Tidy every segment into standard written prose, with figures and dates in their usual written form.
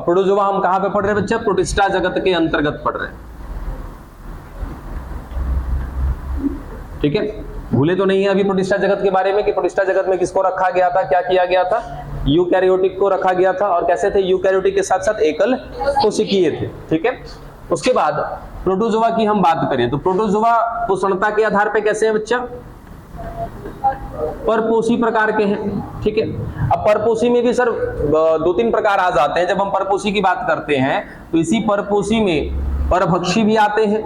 Protozoa हम कहां पे पढ़ रहे हैं बच्चा? प्रोटिस्टा जगत के अंतर्गत पढ़ रहे हैं, ठीक है। भूले तो नहीं है अभी प्रोटिस्टा जगत के बारे में कि प्रोटिस्टा जगत में किसको रखा गया था, क्या किया गया था? यूकैरियोटिक को रखा गया था। और कैसे थे? यूकैरियोटिक के साथ साथ एकल कोशिकीय थे, ठीक है। उसके बाद प्रोटोजोआ की हम बात करें तो प्रोटोजोआ पोषणता के आधार पे कैसे है बच्चा? परपोषी प्रकार के हैं, ठीक है। अब परपोषी में भी सर 2-3 प्रकार आ जाते हैं। जब हम परपोषी की बात करते हैं तो इसी परपोषी में परभक्षी भी आते हैं,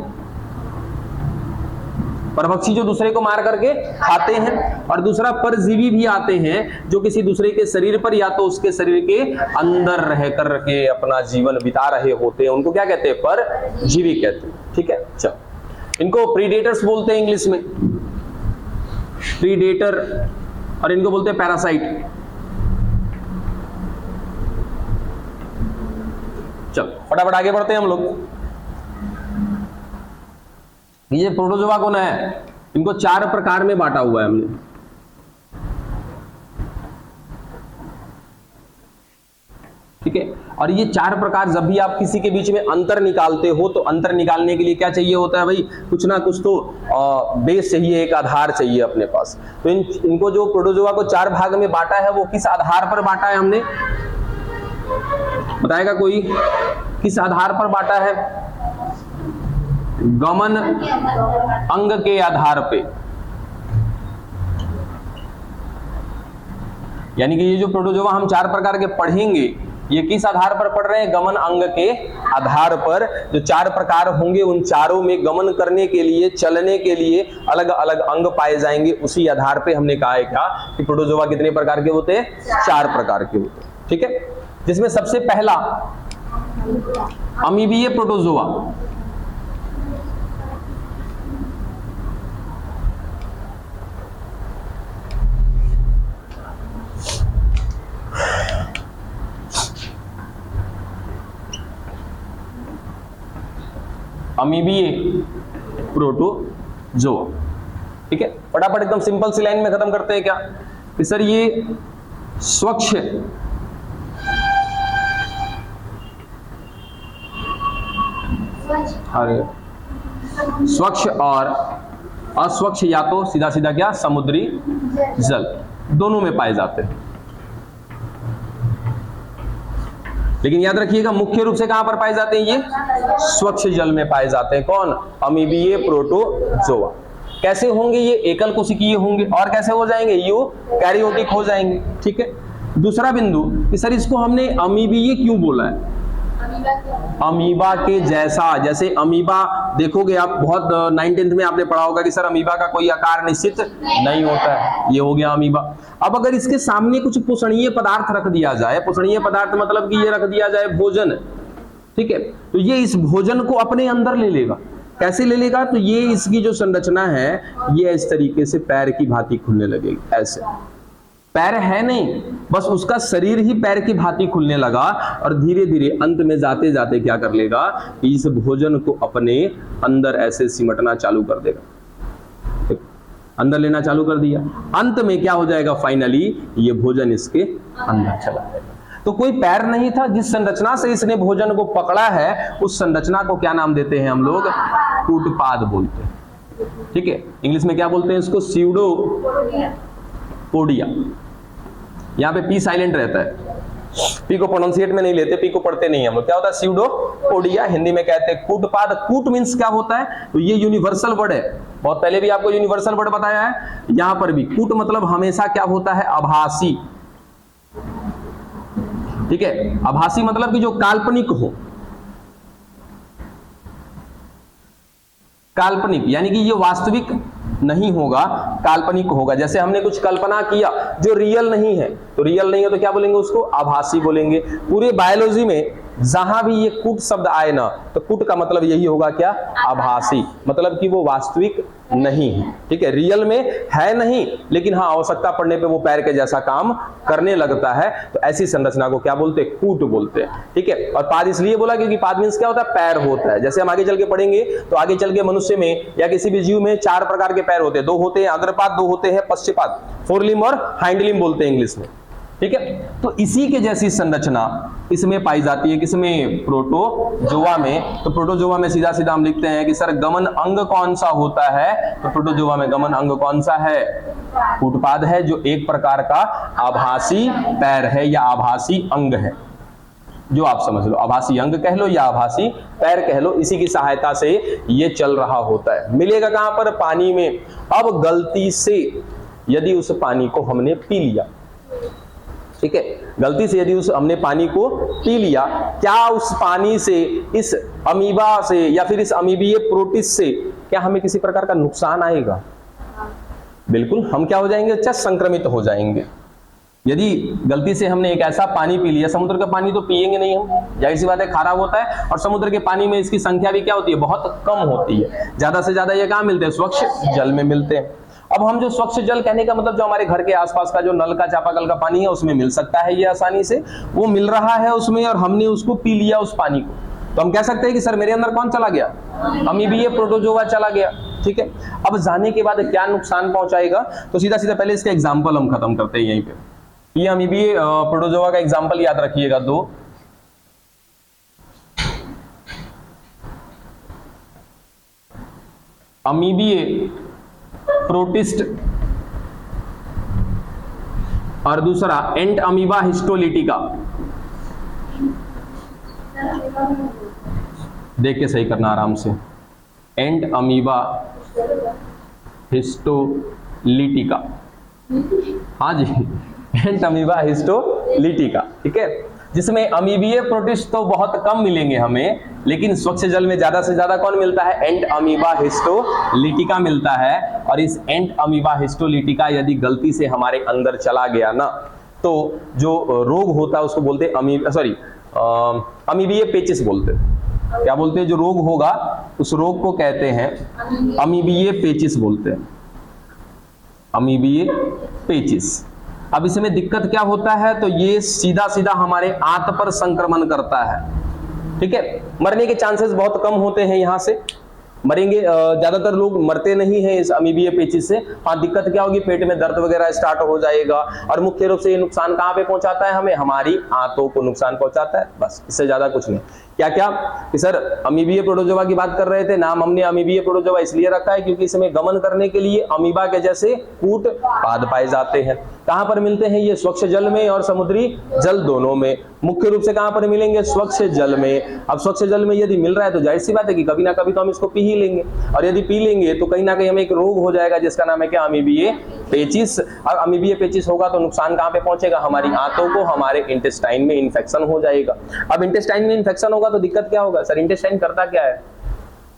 परभक्षी जो दूसरे को मार करके खाते हैं, और दूसरा परजीवी भी आते हैं जो किसी दूसरे के शरीर पर या तो उसके शरीर के अंदर रह करके अपना जीवन बिता रहे होते हैं, उनको क्या कहते हैं? परजीवी कहते हैं, ठीक है। चलो, इनको प्रीडेटर्स बोलते हैं इंग्लिश में, प्रीडेटर, और इनको बोलते हैं पैरासाइट। चलो फटाफट आगे बढ़ते हैं हम लोग। ये प्रोटोजोआ कौन है? इनको 4 प्रकार में बांटा हुआ है हमने, ठीक है। और ये 4 प्रकार, जब भी आप किसी के बीच में अंतर निकालते हो तो अंतर निकालने के लिए क्या चाहिए होता है भाई? कुछ ना कुछ तो बेस चाहिए, एक आधार चाहिए अपने पास। तो इनको जो प्रोटोजोआ को 4 भाग में बांटा है वो किस आधार पर बांटा है हमने? बताएगा कोई? किस आधार पर बांटा है? गमन अंग के आधार पे। यानी कि ये जो प्रोटोजोआ हम 4 प्रकार के पढ़ेंगे, ये किस आधार पर पढ़ रहे हैं? गमन अंग के आधार पर। जो 4 प्रकार होंगे उन चारों में गमन करने के लिए, चलने के लिए अलग अलग अंग पाए जाएंगे। उसी आधार पे हमने कहा है क्या कि प्रोटोजोआ कितने प्रकार के होते हैं? 4 प्रकार के होते हैं, ठीक है। जिसमें सबसे पहला अमीबीय प्रोटोजोआ। अमीबीय प्रोटोजोआ, ठीक है। फटाफट एकदम सिंपल सी लाइन में खत्म करते हैं क्या कि सर ये स्वच्छ स्वच्छ और अस्वच्छ, या तो सीधा सीधा क्या? समुद्री जल, दोनों में पाए जाते हैं। लेकिन याद रखिएगा मुख्य रूप से कहां पर पाए जाते हैं? ये स्वच्छ जल में पाए जाते हैं। कौन? अमीबीय प्रोटोजोआ। कैसे होंगे ये? एकल कोशिकीय होंगे। और कैसे हो जाएंगे? यूकैरियोटिक हो जाएंगे, ठीक है। दूसरा बिंदु कि सर इसको हमने अमीबीय क्यों बोला है? अमीबा के जैसा। जैसे अमीबा देखोगे आप, बहुत 9th में आपने पढ़ा होगा कि सर अमीबा का कोई आकार निश्चित नहीं होता है, ये हो गया अमीबा। अब अगर इसके सामने कुछ पोषणीय पदार्थ रख दिया जाए, पोषणीय पदार्थ मतलब कि ये रख दिया जाए भोजन, ठीक है, तो ये इस भोजन को अपने अंदर ले लेगा। कैसे ले लेगा? तो ये इसकी जो संरचना है ये इस तरीके से पैर की भांति खुलने लगेगी। ऐसे पैर है नहीं, बस उसका शरीर ही पैर की भांति खुलने लगा, और धीरे धीरे अंत में जाते जाते क्या कर लेगा कि इस भोजन को अपने अंदर ऐसे सिमटना चालू कर देगा, अंदर लेना चालू कर दिया। अंत में क्या हो जाएगा? फाइनली ये भोजन इसके अंदर चला जाएगा। तो कोई पैर नहीं था, जिस संरचना से इसने भोजन को पकड़ा है उस संरचना को क्या नाम देते हैं हम लोग? कूटपाद बोलते हैं, ठीक है। इंग्लिश में क्या बोलते हैं इसको? स्यूडोपोडिया। यहाँ पे पी साइलेंट रहता है, पी को प्रोनाउंसिएट में नहीं लेते, पी को पढ़ते नहीं हम लोग। क्या होता है? स्यूडोपोडिया। हिंदी में कहते हैं कूटपाद। कूट मीन्स क्या होता है? तो ये यूनिवर्सल वर्ड है, बहुत पहले भी आपको यूनिवर्सल वर्ड बताया है। यहां पर भी कूट मतलब हमेशा क्या होता है? आभासी, ठीक है। आभासी मतलब कि जो काल्पनिक हो, काल्पनिक यानी कि ये वास्तविक नहीं होगा, काल्पनिक होगा। जैसे हमने कुछ कल्पना किया जो रियल नहीं है, तो रियल नहीं है तो क्या बोलेंगे उसको? आभासी बोलेंगे। पूरे बायोलॉजी में जहां भी ये कूट शब्द आए ना, तो कूट का मतलब यही होगा क्या? आभासी, मतलब कि वो वास्तविक नहीं है, ठीक है। रियल में है नहीं, लेकिन हाँ आवश्यकता पड़ने पे वो पैर के जैसा काम करने लगता है, तो ऐसी संरचना को क्या बोलते हैं? कूट बोलते हैं, ठीक है। और पाद इसलिए बोला क्योंकि पाद मीन्स क्या होता है? पैर होता है। जैसे हम आगे चल के पढ़ेंगे तो आगे चल के मनुष्य में या किसी भी जीव में 4 प्रकार के पैर होते हैं। 2 होते हैं अग्रपाद, 2 होते हैं पश्चपाद, फोरलिम और हाइंडलिम बोलते हैं इंग्लिश में, ठीक है। तो इसी के जैसी संरचना इसमें पाई जाती है, किसमें? प्रोटोजोआ में। तो प्रोटोजोआ में सीधा सीधा हम लिखते हैं कि सर गमन अंग कौन सा होता है? तो प्रोटोजोआ में गमन अंग कौन सा है? कूटपाद है, जो एक प्रकार का आभासी पैर है या आभासी अंग है, जो आप समझ लो, आभासी अंग कह लो या आभासी पैर कह लो, इसी की सहायता से ये चल रहा होता है। मिलेगा कहां पर? पानी में। अब गलती से यदि उस पानी को हमने पी लिया, ठीक है, गलती से यदि हमने पानी को पी लिया, क्या उस पानी से, इस अमीबा से या फिर इस अमीबीय प्रोटिस्ट से क्या हमें किसी प्रकार का नुकसान आएगा? बिल्कुल, हम क्या हो जाएंगे? अच्छा, संक्रमित हो जाएंगे। यदि गलती से हमने एक ऐसा पानी पी लिया, समुद्र का पानी तो पिएंगे नहीं हम, जाहिर सी बात है, खारा होता है, और समुद्र के पानी में इसकी संख्या भी क्या होती है? बहुत कम होती है। ज्यादा से ज्यादा ये कहां मिलते हैं? स्वच्छ जल में मिलते हैं। अब हम जो स्वच्छ जल कहने का मतलब जो हमारे घर के आसपास का जो नल का, चापाकल का पानी है उसमें मिल सकता है ये आसानी से, वो मिल रहा है उसमें, और हमने उसको पी लिया उस पानी को, तो हम कह सकते हैं कि सर मेरे अंदर कौन चला गया? अमीबीय प्रोटोजोआ चला गया। ठीक है, अब जाने के बाद क्या नुकसान पहुंचाएगा? तो सीधा सीधा पहले इसका एग्जाम्पल हम खत्म करते हैं यहीं पे। ये अमीबीय प्रोटोजोआ का एग्जाम्पल याद रखिएगा, 2। अमीबीय प्रोटिस्ट और दूसरा एंट अमीबा हिस्टोलिटिका। देख के सही करना आराम से। एंट अमीबा हिस्टोलिटिका, हाँ जी, एंट अमीबा हिस्टोलिटिका, ठीक है, जिसमें अमीबीय प्रोटिस्ट तो बहुत कम मिलेंगे हमें, लेकिन स्वच्छ जल में ज्यादा से ज्यादा कौन मिलता है? एंट अमीबा हिस्टोलिटिका मिलता है। और इस एंट अमीबा हिस्टोलिटिका यदि गलती से हमारे अंदर चला गया ना, तो जो रोग होता है उसको बोलते हैं अमीबीय पेचिस बोलते हैं। क्या बोलते हैं? जो रोग होगा उस रोग को कहते हैं अमीबीय पेचिस बोलते हैं, अमीबीय पेचिस। अब इसमें दिक्कत क्या होता है? तो ये सीधा सीधा हमारे आंत पर संक्रमण करता है, ठीक है। मरने के चांसेस बहुत कम होते हैं, यहां से मरेंगे, ज्यादातर लोग मरते नहीं हैं इस अमीबीय पेचिस से। हाँ, दिक्कत क्या होगी? पेट में दर्द वगैरह स्टार्ट हो जाएगा, और मुख्य रूप से ये नुकसान कहां पे पहुंचाता है? हमें हमारी आंतों को नुकसान पहुंचाता है, बस, इससे ज्यादा कुछ नहीं। क्या क्या कि सर अमीबीय प्रोटोजोआ की बात कर रहे थे, नाम हमने अमीबीय प्रोटोजोआ इसलिए रखा है क्योंकि इसमें गमन करने के लिए अमीबा के जैसे कूट पाद पाए जाते हैं। कहां पर मिलते हैं ये? स्वच्छ जल में और समुद्री जल दोनों में। मुख्य रूप से कहां पर मिलेंगे? स्वच्छ जल में। अब स्वच्छ जल में यदि मिल रहा है तो जाहिर सी बात है कि कभी ना कभी तो हम इसको पी ही लेंगे, और यदि पी लेंगे तो कहीं ना कहीं हमें एक रोग हो जाएगा जिसका नाम है क्या? अमीबीय पेचिस। और अमीबीय पेचिस होगा तो नुकसान कहां पे पहुंचेगा? हमारी आंतों को, हमारे इंटेस्टाइन में इन्फेक्शन हो जाएगा। अब इंटेस्टाइन में इन्फेक्शन होगा तो दिक्कत क्या होगा? सर इंटेस्टाइन करता क्या है?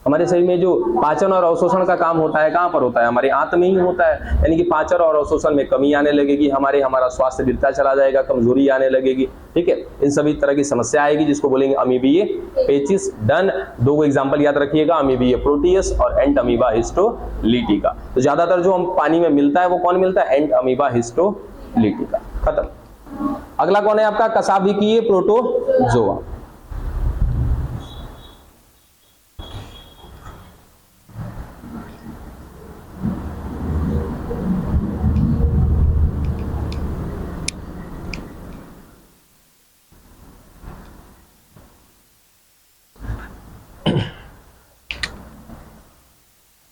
हमारे शरीर में जो पाचन और अवशोषण का काम होता है कहां पर होता है? हमारे आंत में ही होता है। यानी कि पाचन और अवशोषण में कमी आने लगेगी, हमारा स्वास्थ्य गिरता चला जाएगा, कमजोरी आने लगेगी, ठीक है। इन सभी तरह की समस्या आएगी जिसको बोलेंगे अमीबीय पेचिस। डन। 2 एग्जांपल याद रखिएगा, अमीबीय प्रोटियस और एंट अमीबा हिस्टोलिटिका। तो ज्यादातर जो हम पानी में मिलता है वो कौन मिलता है? एंट अमीबा हिस्टोलिटिका। खत्म। अगला कौन है आपका? कशाभिकीय प्रोटोजोआ।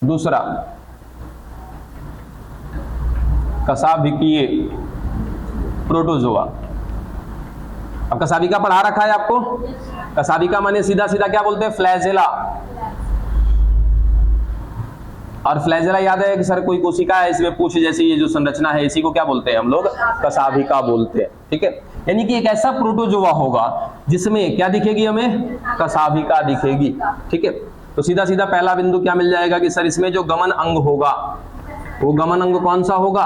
दूसरा कशाभिकीय प्रोटोजोआ। अब कशाभिका पढ़ा रखा है आपको। कशाभिका माने सीधा सीधा क्या बोलते हैं? फ्लैजेला। और फ्लैजेला याद है कि सर कोई कोशिका है, इसमें पूछ जैसी ये जो संरचना है, इसी को क्या बोलते हैं हम लोग? कशाभिका बोलते हैं, ठीक है। यानी कि एक ऐसा प्रोटोजोआ होगा जिसमें क्या दिखेगी हमें? कशाभिका दिखेगी, ठीक है। तो सीधा सीधा पहला बिंदु क्या मिल जाएगा कि सर इसमें जो गमन अंग होगा वो गमन अंग कौन सा होगा?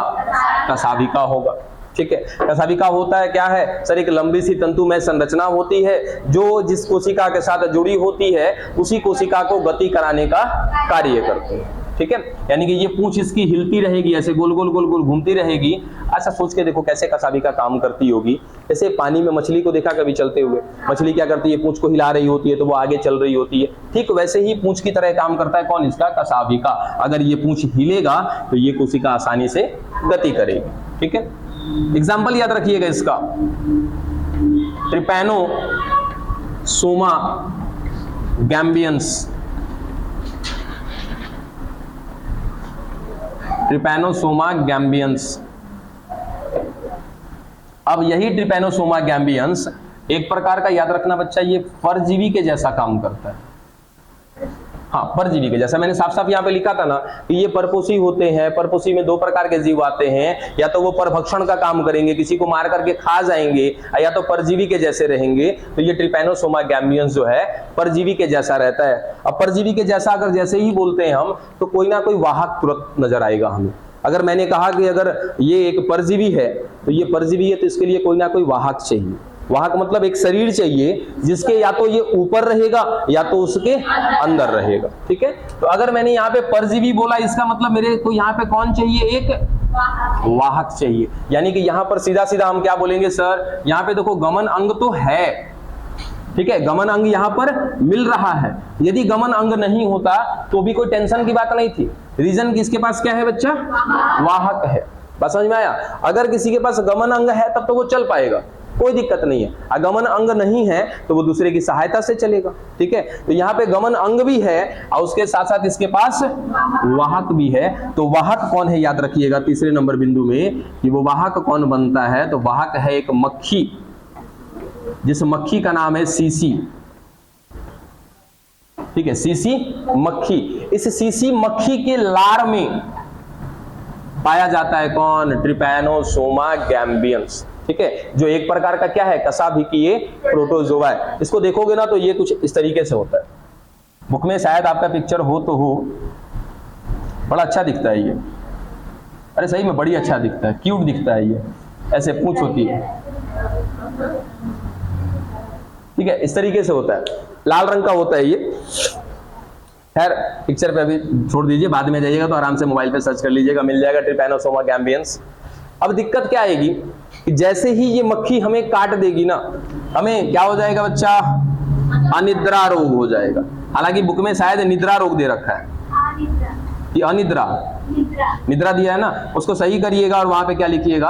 कशाभिका होगा, ठीक है। कशाभिका होता है क्या है? सर एक लंबी सी तंतुमय संरचना होती है जो जिस कोशिका के साथ जुड़ी होती है उसी कोशिका को गति कराने का कार्य करती है, ठीक है। यानी कि ये पूंछ इसकी हिलती रहेगी, ऐसे गोल गोल गोल गोल घूमती रहेगी। ऐसा सोच के देखो कैसे कशाभिका काम करती होगी। जैसे पानी में मछली को देखा कभी चलते हुए, मछली क्या करती है? पूंछ को हिला रही होती है तो वो आगे चल रही होती है, ठीक वैसे ही पूंछ की तरह काम करता है कौन? इसका कशाभिका। अगर ये पूंछ हिलेगा तो ये कोशिका आसानी से गति करेगी, ठीक है। एग्जाम्पल याद रखिएगा इसका, ट्रिपैनोसोमा गैम्बियंस, ट्रिपैनोसोमा गैम्बियंस। अब यही ट्रिपैनोसोमा गैम्बियंस एक प्रकार का, याद रखना बच्चा, ये परजीवी के जैसा काम करता है। हाँ, परजीवी के जैसा, मैंने साफ साफ यहाँ पे लिखा था ना कि ये परपोषी होते हैं। परपोषी में दो प्रकार के जीव आते हैं, या तो वो परभक्षण का काम करेंगे, किसी को मार करके खा जाएंगे, या तो परजीवी के जैसे रहेंगे। तो ये ट्रिपैनोसोमा गैम्बियंस जो है परजीवी के जैसा रहता है। अब परजीवी के जैसा अगर जैसे ही बोलते हैं हम, तो कोई ना कोई वाहक तुरंत नजर आएगा हमें। अगर मैंने कहा कि अगर ये एक परजीवी है, तो ये परजीवी है तो इसके लिए कोई ना कोई वाहक चाहिए। वाहक मतलब एक शरीर चाहिए जिसके या तो ये ऊपर रहेगा या तो उसके अंदर रहेगा। ठीक है, तो अगर मैंने यहाँ पे परजीवी बोला, इसका मतलब मेरे को यहाँ पे कौन चाहिए, एक वाहक चाहिए। यानी कि यहाँ पर सीधा सीधा हम क्या बोलेंगे, सर यहाँ पे देखो गमन अंग तो है, ठीक है, गमन अंग यहाँ पर मिल रहा है। यदि गमन अंग नहीं होता तो भी कोई टेंशन की बात नहीं थी। रीजन किसके पास क्या है बच्चा, वाहक है। बस समझ में आया। अगर किसी के पास गमन अंग है तब तो वो चल पाएगा, कोई दिक्कत नहीं है। अगमन अंग नहीं है तो वो दूसरे की सहायता से चलेगा। ठीक है, तो यहाँ पे गमन अंग भी है और उसके साथ साथ इसके पास वाहक भी है। तो वाहक कौन है, याद रखिएगा तीसरे नंबर बिंदु में कि वो वाहक कौन बनता है। तो वाहक है एक मक्खी, जिस मक्खी का नाम है सीसी। ठीक है, सीसी मक्खी। इस सीसी मक्खी के लार में पाया जाता है कौन, ट्रिपैनोसोमा गैम्बियंस। ठीक है, जो एक प्रकार का क्या है, कशाभिकीय प्रोटोजोआ है। इसको देखोगे ना तो ये कुछ इस तरीके से होता है। बुक में शायद आपका पिक्चर हो तो हो, बड़ा अच्छा दिखता है ये। अरे सही में बड़ी अच्छा दिखता है, क्यूट दिखता है ये, ऐसे पूंछ होती है। ठीक है, इस तरीके से होता है, लाल रंग का होता है ये। खैर पिक्चर पे अभी छोड़ दीजिए, बाद में जाइएगा तो आराम से मोबाइल पे सर्च कर लीजिएगा, मिल जाएगा ट्रिपैनोसोमा गैम्बियंस। अब दिक्कत क्या आएगी कि जैसे ही ये मक्खी हमें काट देगी ना, हमें क्या हो जाएगा बच्चा, अनिद्रा रोग हो जाएगा। हालांकि बुक में शायद निद्रा रोग दे रखा है कि अनिद्रा, निद्रा दिया है ना, उसको सही करिएगा और वहां पे क्या लिखिएगा,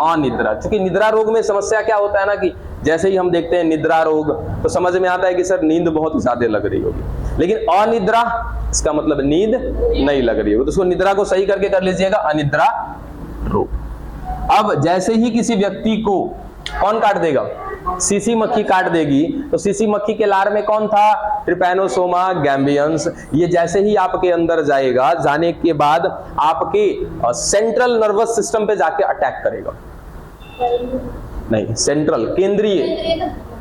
अनिद्रा। क्योंकि निद्रा रोग में समस्या क्या होता है ना कि जैसे ही हम देखते हैं निद्रा रोग तो समझ में आता है कि सर नींद बहुत ज्यादा लग रही होगी, लेकिन अनिद्रा इसका मतलब नींद नहीं लग रही होगी। तो उसको निद्रा को सही करके कर लीजिएगा, अनिद्रा रोग। अब जैसे ही किसी व्यक्ति को कौन काट देगा, सीसी मक्खी काट देगी, तो सीसी मक्खी के लार में कौन था, ट्रिपैनोसोमा गैम्बियंस। ये जैसे ही आपके अंदर जाएगा, जाने के बाद आपके सेंट्रल नर्वस सिस्टम पे जाके अटैक करेगा। नहीं, सेंट्रल, केंद्रीय,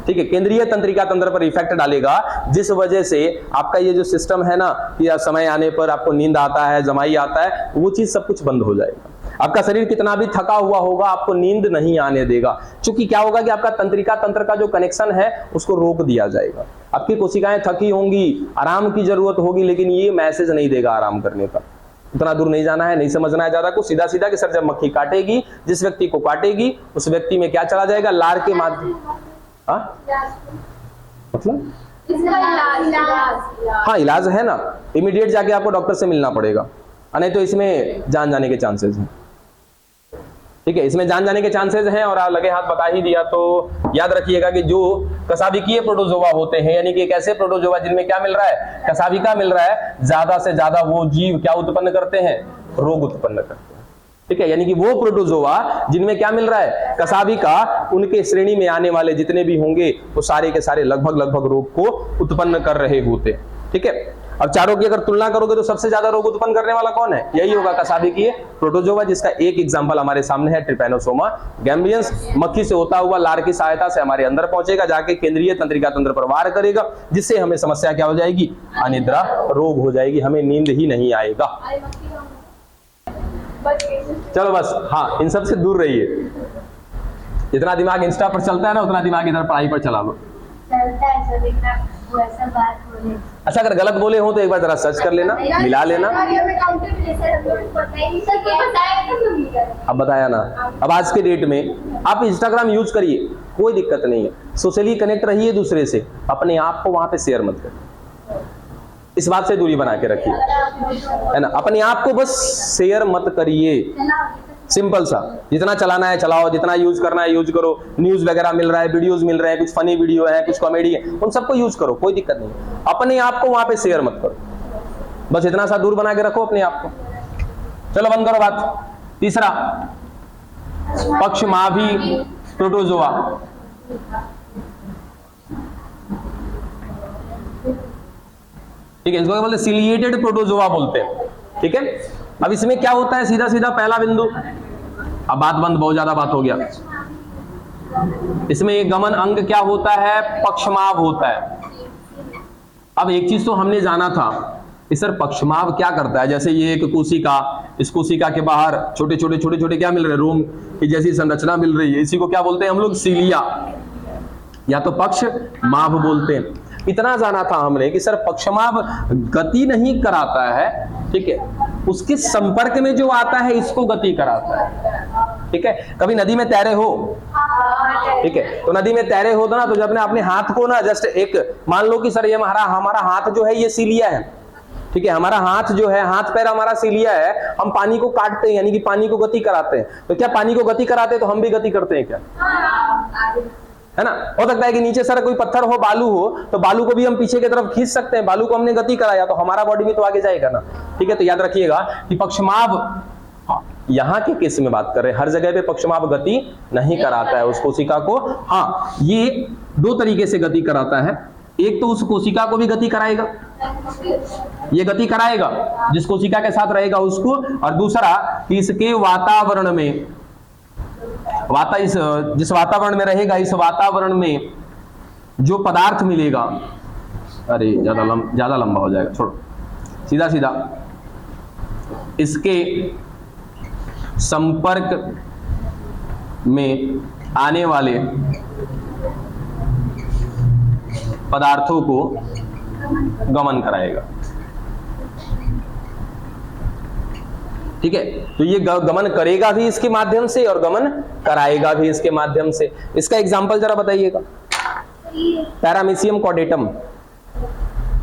ठीक है, केंद्रीय तंत्रिका तंत्र पर इफेक्ट डालेगा, जिस वजह से आपका ये जो सिस्टम है ना कि समय आने पर आपको नींद आता है, जमाई आता है, वो चीज सब कुछ बंद हो जाएगा। आपका शरीर कितना भी थका हुआ होगा, आपको नींद नहीं आने देगा। क्योंकि क्या होगा कि आपका तंत्रिका तंत्र का जो कनेक्शन है उसको रोक दिया जाएगा। आपकी कोशिकाएं थकी होंगी, आराम की जरूरत होगी, लेकिन ये मैसेज नहीं देगा आराम करने का। उतना दूर नहीं जाना है, नहीं समझना है ज्यादा कुछ, सीधा सीधा कि सर जब मक्खी काटेगी, जिस व्यक्ति को काटेगी उस व्यक्ति में क्या चला जाएगा, लार के माध्यम, मतलब हाँ इलाज है ना, इमीडिएट जाके आपको डॉक्टर से मिलना पड़ेगा, नहीं तो इसमें जान जाने के चांसेस हैं। ठीक है, इसमें जान जाने के चांसेस हैं। और लगे हाथ बता ही दिया तो याद रखिएगा कि जो कशाभिकीय प्रोटोजोआ होते हैं, यानी कि एक ऐसे प्रोटोजोआ जिनमें क्या मिल रहा है, कशाभिका मिल रहा है, ज्यादा से ज्यादा वो जीव क्या उत्पन्न करते हैं, रोग उत्पन्न करते हैं। ठीक है, यानी कि वो प्रोटोजोआ जिनमें क्या मिल रहा है, कशाभिका, उनके श्रेणी में आने वाले जितने भी होंगे वो सारे के सारे लगभग रोग को उत्पन्न कर रहे होते हैं। ठीक है, अब चारों की अगर तुलना करोगे तो सबसे ज्यादा रोग उत्पन्न करने वाला कौन है, यही होगा कशाभिकीय प्रोटोजोआ, जिसका एक एग्जांपल हमारे सामने है ट्रिपैनोसोमा गैम्बियंस। मक्खी से होता हुआ लार की सहायता से हमारे अंदर पहुंचेगा, जाके केंद्रीय तंत्रिका तंत्र पर वार करेगा, जिससे हमें समस्या क्या हो जाएगी, अनिद्रा रोग हो जाएगी, हमें नींद ही नहीं आएगा। चलो बस, हाँ इन सब से दूर रहिए। जितना दिमाग इंस्टा पर चलता है ना, उतना दिमाग इधर पढ़ाई पर चला लो। अच्छा, अगर गलत बोले हो तो एक बार जरा सर्च कर लेना, मिला लेना। अब बताया ना, अब आज के डेट में आप इंस्टाग्राम यूज करिए, कोई दिक्कत नहीं है, सोशली कनेक्ट रहिए दूसरे से, अपने आप को वहां पे शेयर मत करिए, इस बात से दूरी बना के रखिए, है ना। अपने आप को बस शेयर मत करिए, सिंपल सा, जितना चलाना है चलाओ, जितना यूज करना है यूज करो, न्यूज वगैरह मिल रहा है, वीडियोस मिल रहे हैं, कुछ फनी वीडियो है, कुछ कॉमेडी है, उन सबको यूज करो, कोई दिक्कत नहीं। अपने आप को वहां पे शेयर मत करो, बस इतना सा दूर बना के रखो अपने आप को। चलो बंद करो बात। तीसरा, पक्षमाभी प्रोटोजोआ। ठीक है, इसको बोलते सिलिएटेड प्रोटोजोआ बोलते हैं। ठीक है, अब इसमें क्या होता है, सीधा सीधा पहला बिंदु, अब बात बंद, बहुत ज्यादा बात हो गया। इसमें एक गमन अंग क्या होता है, पक्षमाभ होता है। अब एक चीज तो हमने जाना था कि सर पक्षमाभ क्या करता है, जैसे ये एक कोशिका, इस कोशिका के बाहर छोटे छोटे छोटे छोटे क्या मिल रहे हैं, रोम की जैसी संरचना मिल रही है, इसी को क्या बोलते हैं हम लोग, सीलिया, या तो पक्षमाभ बोलते हैं। इतना जाना था हमने कि सर पक्षमाभ गति नहीं कराता है, ठीक है, उसके संपर्क में जो आता है इसको गति कराता है। ठीक है, कभी नदी में तैरे हो, ठीक है, तो नदी में तैरे हो ना, तो जब अपने अपने हाथ को ना जस्ट एक, मान लो कि सर ये हमारा हाथ जो है ये सीलिया है, ठीक है, हमारा हाथ जो है, हाथ पैर हमारा सीलिया है, हम पानी को काटते हैं, यानी कि पानी को गति कराते हैं। तो क्या पानी को गति कराते हैं तो हम भी गति करते हैं क्या, है ना? हो सकता है कि नीचे सर कोई पत्थर हो, बालू हो, तो बालू को भी हम पीछे की तरफ खींच सकते हैं, बालू को हमने गति कराया तो हमारा बॉडी भी तो आगे जाएगा ना। ठीक है, तो याद रखिएगा कि पक्षमाभ, यहाँ के केस में बात कर रहे हैं, हर जगह पे पक्षमाभ गति नहीं कराता है उस कोशिका को। हाँ, ये दो तरीके से गति कराता है, एक तो उस कोशिका को भी गति कराएगा, ये गति कराएगा जिस कोशिका के साथ रहेगा उसको, और दूसरा कि इसके वातावरण में, जिस वातावरण में रहेगा, इस वातावरण में जो पदार्थ मिलेगा, अरे ज्यादा लंबा हो जाएगा, छोड़ो, सीधा सीधा इसके संपर्क में आने वाले पदार्थों को गमन कराएगा। ठीक है, तो ये गमन करेगा भी इसके माध्यम से और गमन कराएगा भी इसके माध्यम से। इसका एग्जांपल जरा बताइएगा, पैरामीशियम कॉर्डेटम,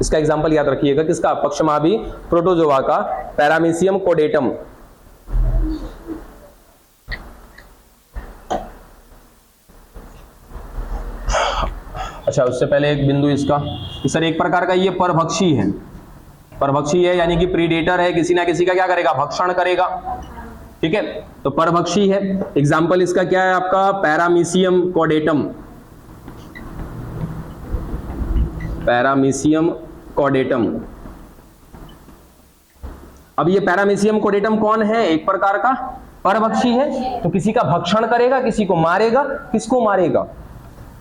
इसका एग्जांपल याद रखिएगा, किसका, पक्षमाभी प्रोटोजोआ का पैरामीशियम कॉर्डेटम। अच्छा, उससे पहले एक बिंदु इसका, सर एक प्रकार का ये परभक्षी है, परभक्षी है यानी कि प्रीडेटर है, किसी ना किसी का क्या करेगा, भक्षण करेगा। ठीक है, तो परभक्षी है। एग्जाम्पल इसका क्या है आपका, पैरामीशियम कॉर्डेटम, पैरामीशियम कॉर्डेटम। अब ये पैरामीशियम कॉर्डेटम कौन है, एक प्रकार का परभक्षी है, तो किसी का भक्षण करेगा, किसी को मारेगा। किसको मारेगा,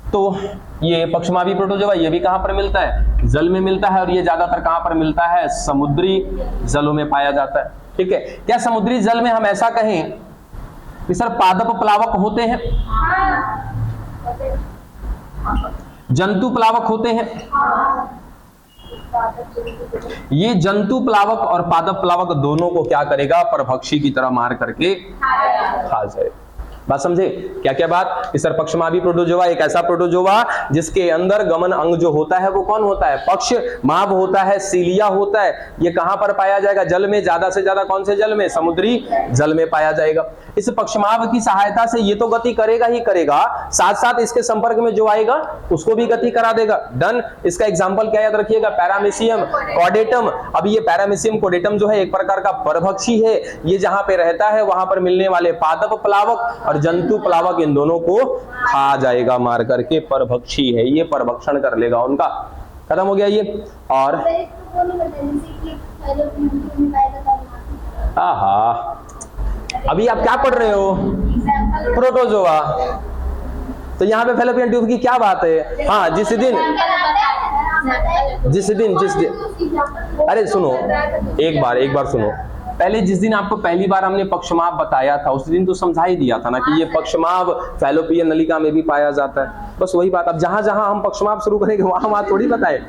तो ये पक्षमाभी प्रोटोजोआ, ये भी कहां पर मिलता है, जल में मिलता है, और ये ज्यादातर कहां पर मिलता है, समुद्री जलों में पाया जाता है। ठीक है, क्या समुद्री जल में हम ऐसा कहें कि सर पादप प्लावक होते हैं, जंतु प्लावक होते हैं? ये जंतु प्लावक और पादप प्लावक दोनों को क्या करेगा, परभक्षी की तरह मार करके खा जाए। बात समझे, क्या क्या बात, कि सर पक्षमाभी प्रोटोजोआ एक ऐसा प्रोटोजोआ जिसके अंदर गमन अंग जो होता है वो कौन होता है, पक्षमाभ होता है, सीलिया होता है। ये कहां पर पाया जाएगा, जल में, ज्यादा से ज्यादा कौन से जल में, समुद्री जल में पाया जाएगा। इस पक्षमाभ की सहायता से ये तो गति करेगा ही करेगा, साथ साथ इसके संपर्क में जो आएगा उसको भी गति करा देगा। डन। इसका एग्जाम्पल क्या याद रखिएगा, पैरामीशियम कॉर्डेटम। अब ये पैरामीशियम कॉर्डेटम जो है एक प्रकार का परभक्षी है, ये जहां पे रहता है वहां पर मिलने वाले पादप प्लावक और जंतु प्लावक इन दोनों को खा जाएगा मार करके, परभक्षी है ये, परभक्षण कर लेगा उनका, खत्म हो गया ये। और आहा, अभी आप क्या पढ़ रहे हो, प्रोटोजोआ, तो यहाँ पे फैलोपियन ट्यूब की क्या बात है। हाँ, जिस दिन अरे सुनो, एक बार सुनो, पहले जिस दिन आपको पहली बार हमने पक्षमाभ बताया था उस दिन तो समझा ही दिया था ना कि ये पक्षमाभ फैलोपियन नलिका में भी पाया जाता है, बस वही बात। अब जहां जहां हम पक्षमाभ शुरू करेंगे वहां थोड़ी बताए।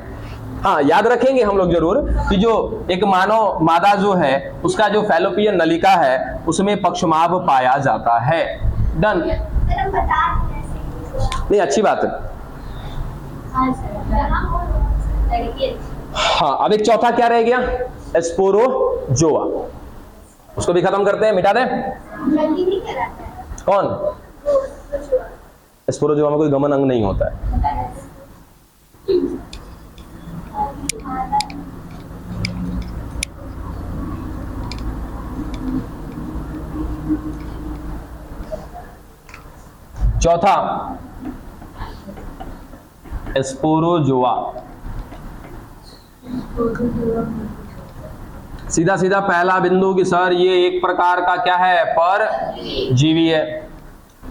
हाँ, याद रखेंगे हम लोग जरूर कि जो एक मानव मादा जो है उसका जो फैलोपियन नलिका है उसमें पक्षमाभ पाया जाता है। डन। नहीं, अच्छी बात है। हाँ, अब एक चौथा क्या रह गया, स्पोरोजोआ। उसको भी खत्म करते हैं, मिटा दें। कौन? स्पोरोजोआ में कोई गमन अंग नहीं होता है। चौथा, स्पोरोजोआ। सीधा सीधा पहला बिंदु कि सर ये एक प्रकार का क्या है, परजीवी है।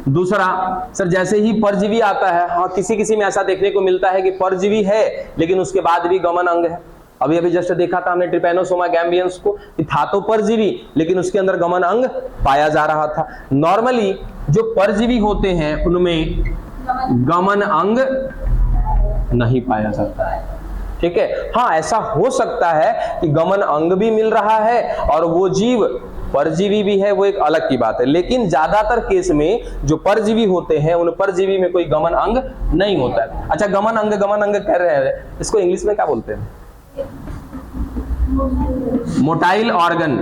दूसरा, सर जैसे ही परजीवी आता है, हाँ किसी किसी में ऐसा देखने को मिलता है कि परजीवी है लेकिन उसके बाद भी गमन अंग है। अभी अभी जस्ट देखा था हमने ट्रिपैनोसोमा गैम्बियंस को, था तो परजीवी लेकिन उसके अंदर गमन अंग पाया जा रहा था। नॉर्मली जो परजीवी होते हैं उनमें गमन अंग नहीं पाया जाता है, ठीक है। हाँ ऐसा हो सकता है कि गमन अंग भी मिल रहा है और वो जीव परजीवी भी है, वो एक अलग की बात है, लेकिन ज्यादातर केस में जो परजीवी होते हैं उन परजीवी में कोई गमन अंग नहीं होता है। अच्छा गमन अंग कह रहे हैं, इसको इंग्लिश में क्या बोलते हैं? मोटाइल ऑर्गन,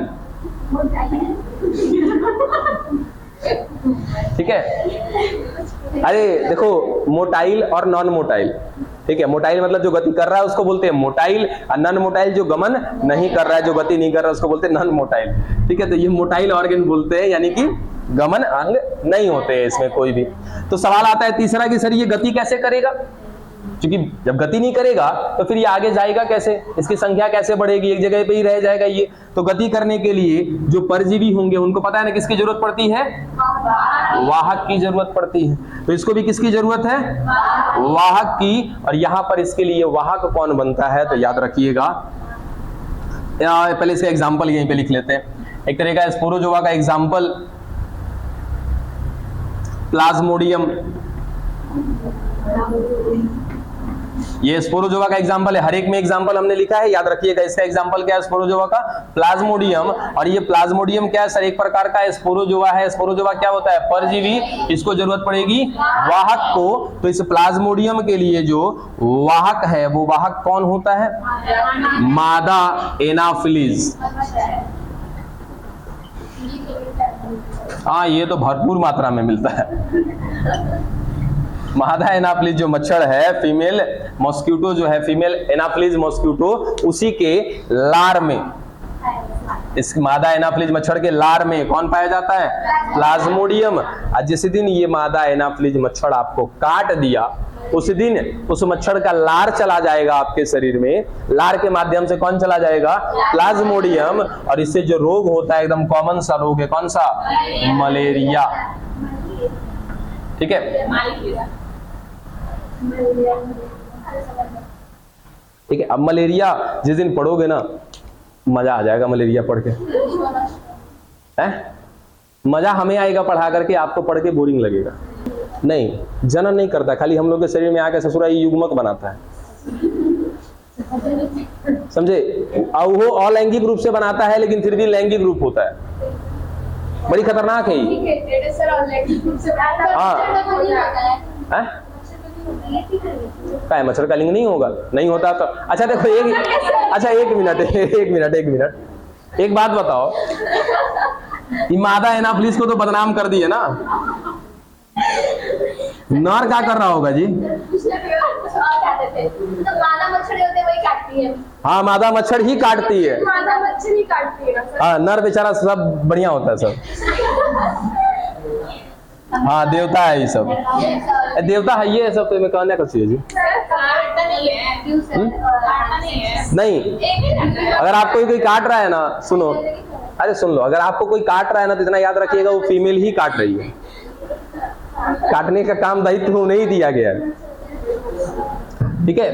ठीक है। अरे देखो मोटाइल और नॉन मोटाइल, ठीक है। मोटाइल मतलब जो गति कर रहा है उसको बोलते हैं मोटाइल, और नॉन मोटाइल जो गमन नहीं कर रहा है, जो गति नहीं कर रहा है उसको बोलते हैं नॉन मोटाइल, ठीक है। तो ये मोटाइल ऑर्गन बोलते हैं, यानी कि गमन अंग नहीं होते हैं इसमें कोई भी। तो सवाल आता है तीसरा कि सर ये गति कैसे करेगा, क्योंकि जब गति नहीं करेगा तो फिर ये आगे जाएगा कैसे, इसकी संख्या कैसे बढ़ेगी, एक जगह पे ही रह जाएगा ये। तो गति करने के लिए जो परजीवी होंगे उनको पता है ना किसकी जरूरत पड़ती है, वाहक की जरूरत पड़ती है। तो इसको भी किसकी जरूरत है, वाहक की। और यहां पर इसके लिए वाहक कौन बनता है, तो याद रखिएगा, पहले इसका एग्जाम्पल यहीं पे लिख लेते हैं। एक तरह का स्पोरोजोआ का एग्जाम्पल प्लाज्मोडियम, ये स्पोरोजोआ का एग्जांपल है। हर एक में एग्जांपल हमने लिखा है, याद रखिएगा। इसका एग्जांपल क्या है स्पोरोजोआ का, प्लाज्मोडियम। और ये प्लाज्मोडियम क्या है सर, एक प्रकार का स्पोरोजोआ है। स्पोरोजोआ क्या होता है, परजीवी, इसको जरूरत पड़ेगी वाहक को। तो इस प्लाज्मोडियम के लिए जो वाहक है वो वाहक कौन होता है, मादा एनाफिलीज। हाँ ये तो भरपूर मात्रा में मिलता है। मादा एनाफिलीज जो मच्छर है, फीमेल मॉस्किटो जो है, फीमेल एनाफिलीज मॉस्किटो, उसी के लार में, इस मादा एनाफिलीज मच्छर के लार में कौन पाया जाता है, प्लाज्मोडियम। और जिस दिन ये मादा एनाफिलीज मच्छर आपको काट दिया उस दिन उस मच्छर का लार चला जाएगा आपके शरीर में, लार के माध्यम से कौन चला जाएगा, प्लाज्मोडियम। और इससे जो रोग होता है एकदम कॉमन सा रोग है, कौन सा, मलेरिया, ठीक है। ठीक है। अब मलेरिया जिस दिन पढ़ोगे ना मजा आ जाएगा, मलेरिया पढ़ के है? मजा हमें आएगा पढ़ा करके, आपको पढ़ के बोरिंग लगेगा नहीं। जनन नहीं करता, खाली हम लोग के शरीर में आके ससुरा युग्मक बनाता है, समझे। वो अलैंगिक रूप से बनाता है लेकिन फिर भी लैंगिक रूप होता है, बड़ी खतरनाक है ये। हाँ क्या है, मच्छर का लिंग नहीं होगा, नहीं होता तो अच्छा देखो एक मिनट एक बात बताओ, ये मादा एनाफिलीज को तो बदनाम कर दिए ना, नर क्या कर रहा होगा जी, हाँ मादा मच्छर ही काटती है, हाँ नर बेचारा सब बढ़िया होता है सब, हाँ देवता है ये सब, देवता है ये सब। तो मैं कहने का चाहिए जी नहीं, अगर आपको कोई काट रहा है ना, सुनो, अरे सुन लो, अगर आपको कोई काट रहा है ना तो इतना याद रखिएगा वो फीमेल ही काट रही है, काटने का काम दायित्व नहीं दिया गया है, ठीक है।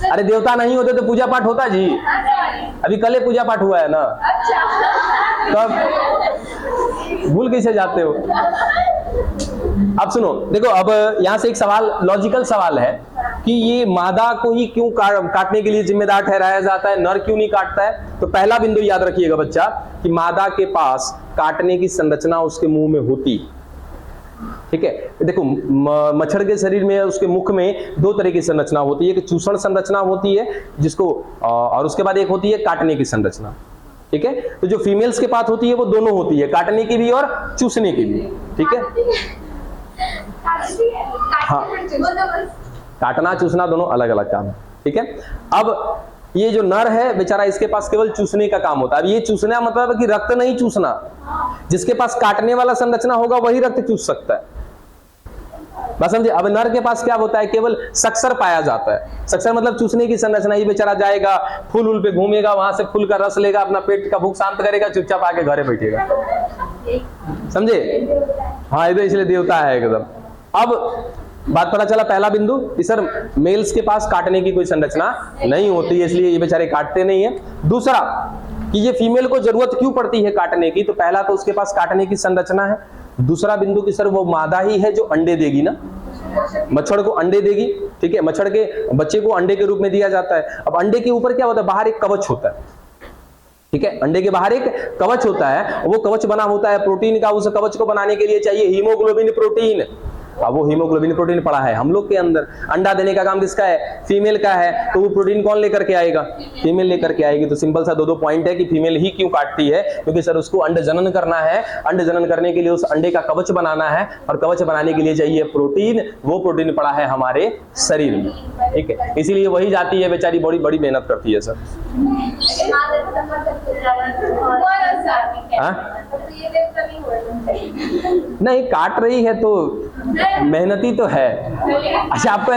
अरे देवता नहीं होते तो पूजा पाठ होता जी, अभी कल ही पूजा पाठ हुआ है ना, तब भूल कैसे जाते हो। अब सुनो देखो, अब यहां से एक सवाल, लॉजिकल सवाल है कि ये मादा को ही क्यों काटने के लिए जिम्मेदार ठहराया जाता है, नर क्यों नहीं काटता है। तो पहला बिंदु याद रखिएगा बच्चा कि मादा के पास काटने की संरचना उसके मुंह में होती, ठीक है। देखो मच्छर के शरीर में, उसके मुख में दो तरह की संरचना होती है, एक चूषण संरचना होती है जिसको, और उसके बाद एक होती है काटने की संरचना, ठीक है। तो जो फीमेल्स के पास होती है वो दोनों होती है, काटने की भी और चूसने की भी, ठीक है। हाँ, काटना चूसना दोनों अलग अलग काम है, ठीक है। अब ये जो नर है बेचारा, इसके पास केवल चूसने का काम होता है। अब ये चूसना मतलब है कि रक्त नहीं चूसना, जिसके पास काटने वाला संरचना होगा वही रक्त चूस सकता है, बस समझे। अब नर के पास क्या होता है, केवल सक्सर पाया जाता है। सक्सर मतलब चूसने की संरचना। ये बेचारा जाएगा फूल उल पे घूमेगा, वहां से फूल का रस लेगा, अपना पेट का भूख शांत करेगा, चुपचाप आके घरे बैठेगा, समझे। हाँ, ये तो इसलिए देवता है एकदम। अब बात पता चला पहला बिंदु कि सर मेल्स के पास काटने की कोई संरचना नहीं होती है, इसलिए ये बेचारे काटते नहीं है। दूसरा कि ये फीमेल को जरूरत क्यों पड़ती है काटने की, तो पहला तो उसके पास काटने की संरचना है। दूसरा बिंदु कि सर वो मादा ही है जो अंडे देगी ना, मच्छर को अंडे देगी, ठीक है। मच्छर के बच्चे को अंडे के रूप में दिया जाता है। अब अंडे के ऊपर क्या होता है, बाहर एक कवच होता है, ठीक है। अंडे के बाहर एक कवच होता है, वो कवच बना होता है प्रोटीन का। उस कवच को बनाने के लिए चाहिए हीमोग्लोबिन प्रोटीन। अब वो हीमोग्लोबिन प्रोटीन पड़ा है हम लोग के अंदर। अंडा देने का काम किसका है, फीमेल का है, तो वो प्रोटीन कौन लेकर के आएगा, फीमेल लेकर के आएगी। तो सिंपल सा दो पॉइंट है कि फीमेल ही क्यों काटती है, क्योंकि सर उसको अंड जनन करना है। अंड जनन करने के लिए उस अंडे का कवच बनाना है, और कवच बनाने के लिए चाहिए प्रोटीन। वो प्रोटीन पड़ा है हमारे शरीर में, ठीक है। इसीलिए वही जाती है बेचारी बड़ी बड़ी मेहनत करती है सर। नहीं, काट रही है तो मेहनती तो है। अच्छा, आपको